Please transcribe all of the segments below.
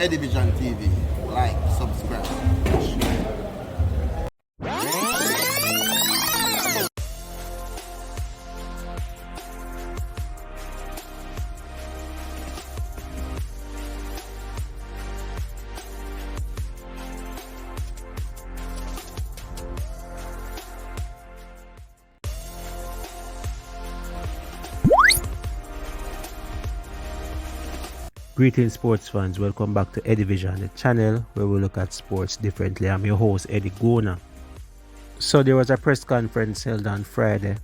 Eddy Vision TV. Like, subscribe, share. Greetings sports fans, welcome back to Eddy Vision, the channel where we look at sports differently. I'm your host Eddy Gona. So there was a press conference held on Friday,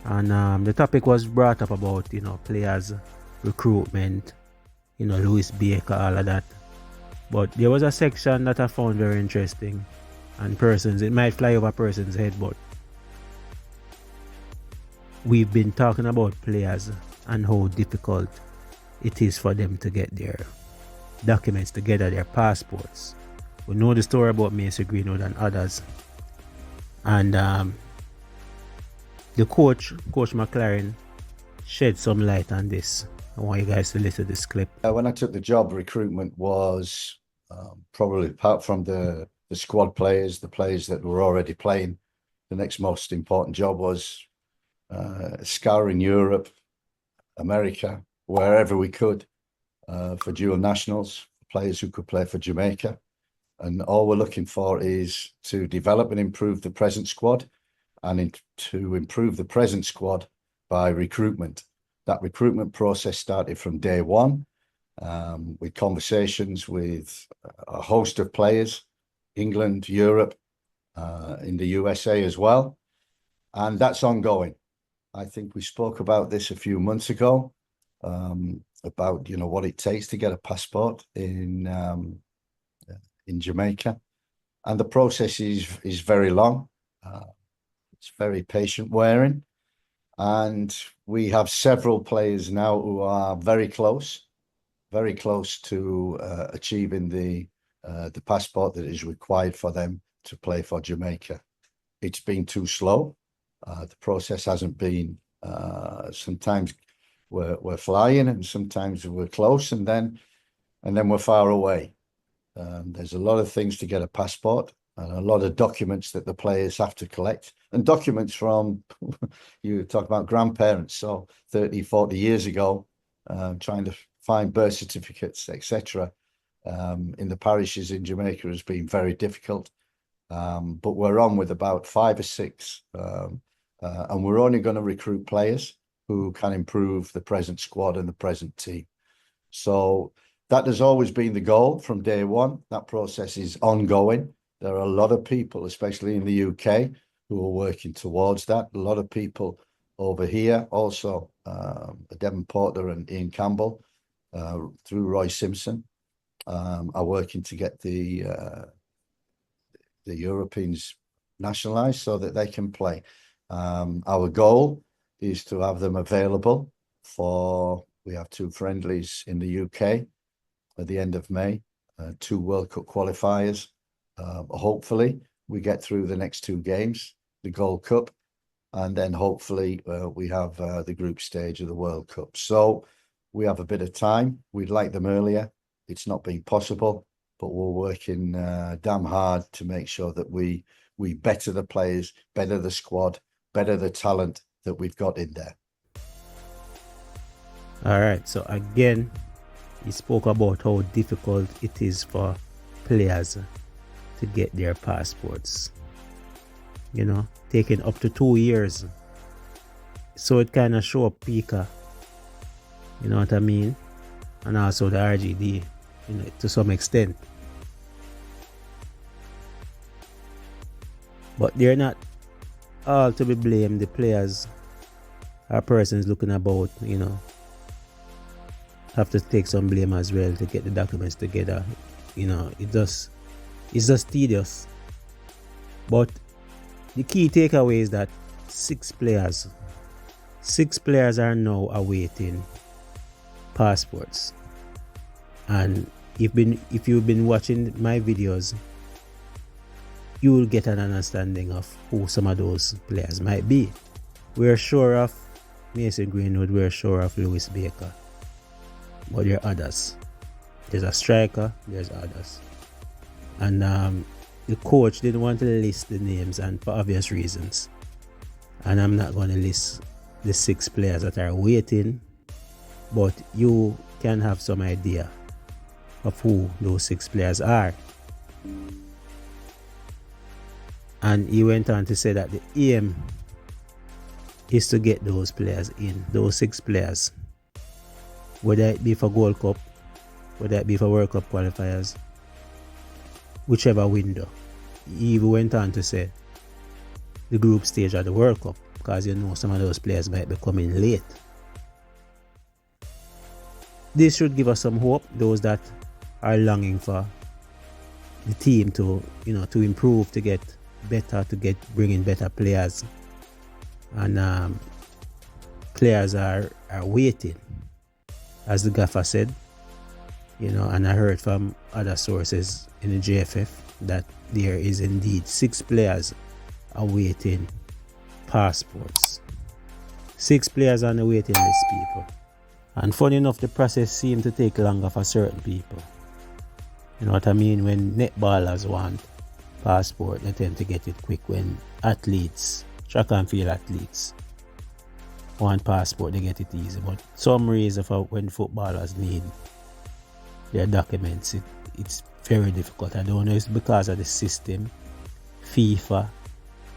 and the topic was brought up about players recruitment, Louis Baker, all of that. But there was a section that I found very interesting, and it might fly over a person's head, but we've been talking about players and how difficult it is for them to get their documents together, their passports. We know the story about Mason Greenwood and others. And the Coach McLaren, shed some light on this. I want you guys to listen to this clip. When I took the job, recruitment was probably, apart from the squad players, the players that were already playing, the next most important job was scouring Europe, America, wherever we could, for dual nationals, players who could play for Jamaica. And all we're looking for is to develop and improve the present squad, and to improve the present squad by recruitment. That recruitment process started from day one, with conversations with a host of players, England, Europe, in the USA as well. And that's ongoing. I think we spoke about this a few months ago, about what it takes to get a passport in Jamaica, and the process is very long. It's very patient wearing, and we have several players now who are very close to achieving the passport that is required for them to play for Jamaica. It's been too slow. The process hasn't been. Sometimes we're flying, and sometimes we're close, and then we're far away. There's a lot of things to get a passport, and a lot of documents that the players have to collect, and documents from you talk about grandparents, so 30, 40 years ago, trying to find birth certificates, etc. In the parishes in Jamaica has been very difficult. But we're on with about 5 or 6, and we're only going to recruit players who can improve the present squad and the present team. So that has always been the goal from day one. That process is ongoing. There are a lot of people, especially in the UK, who are working towards that. A lot of people over here also, Devon Porter and Ian Campbell, through Roy Simpson, are working to get the Europeans nationalised so that they can play. Our goal is to have them available we have 2 friendlies in the UK at the end of May, 2 World Cup qualifiers. Hopefully we get through the next 2 games, the Gold Cup, and then hopefully we have the group stage of the World Cup. So we have a bit of time. We'd like them earlier. It's not been possible, but we're working damn hard to make sure that we better the players, better the squad, better the talent that we've got in there. All right, so again, he spoke about how difficult it is for players to get their passports, taking up to 2 years. So it kind of show up Pika, you know what I mean, and also the RGD, to some extent. But they're not all to be blamed. The players or persons looking about, have to take some blame as well to get the documents together. It's just tedious. But the key takeaway is that 6 players are now awaiting passports. And if you've been watching my videos, you will get an understanding of who some of those players might be. We're sure of Mason Greenwood, we're sure of Louis Baker, but there are others. There's a striker, there's others. And the coach didn't want to list the names, and for obvious reasons. And I'm not going to list the 6 players that are waiting, but you can have some idea of who those 6 players are. And he went on to say that the aim is to get those players in, those 6 players, whether it be for Gold Cup, whether it be for World Cup qualifiers, whichever window. He even went on to say the group stage of the World Cup, because you know some of those players might be coming late. This should give us some hope, those that are longing for the team to, to improve, to get better, to bring in better players. And players are waiting, as the gaffer said, and I heard from other sources in the JFF that there is indeed 6 players awaiting passports. 6 players on the waiting list, people. And funny enough, the process seemed to take longer for certain people. You know what I mean? When netballers want passport, they tend to get it quick. When athletes, track and field athletes, want passport, they get it easy. But some reason for when footballers need their documents, it's very difficult. I don't know if it's because of the system, FIFA,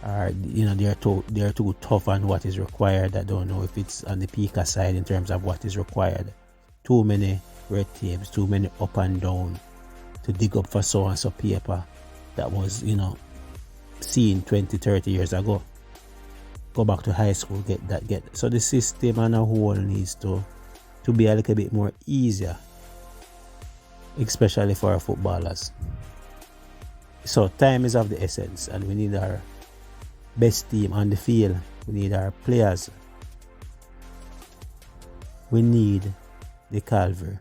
or they're too tough on what is required. I don't know if it's on the PICA side in terms of what is required. Too many red tapes, too many up and down to dig up for so and so paper that was seen 20-30 years ago. Go back to high school, get that. So the system on a whole needs to be a little bit more easier, especially for our footballers. So time is of the essence, and we need our best team on the field. We need our players. We need the Calvary,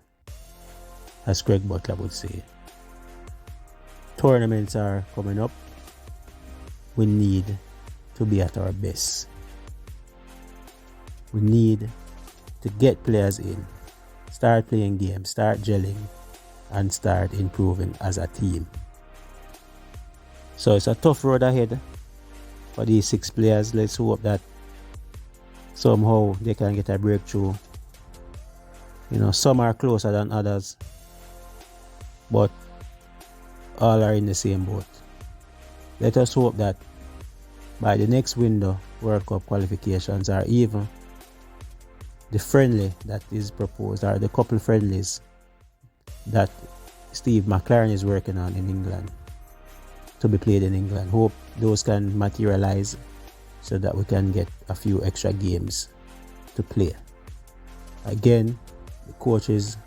as Craig Butler would say. Tournaments are coming up. We need to be at our best. We need to get players in, start playing games, start gelling, and start improving as a team. So it's a tough road ahead for these 6 players. Let's hope that somehow they can get a breakthrough. Some are closer than others, but all are in the same boat. Let us hope that by the next window, World Cup qualifications, or even the friendly that is proposed, or the couple friendlies that Steve McLaren is working on in England, to be played in England. Hope those can materialize so that we can get a few extra games to play. Again, the coach is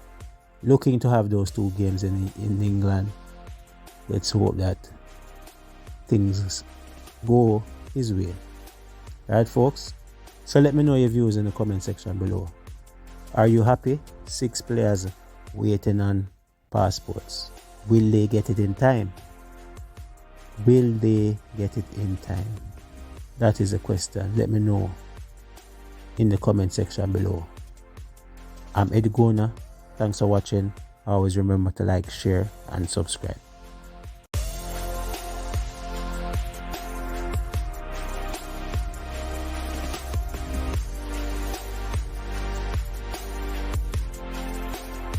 looking to have those 2 games in England. Let's hope that things go his way. Right, folks? So let me know your views in the comment section below. Are you happy? 6 players waiting on passports. Will they get it in time? Will they get it in time? That is the question. Let me know in the comment section below. I'm Eddy. Thanks for watching. Always remember to like, share, and subscribe.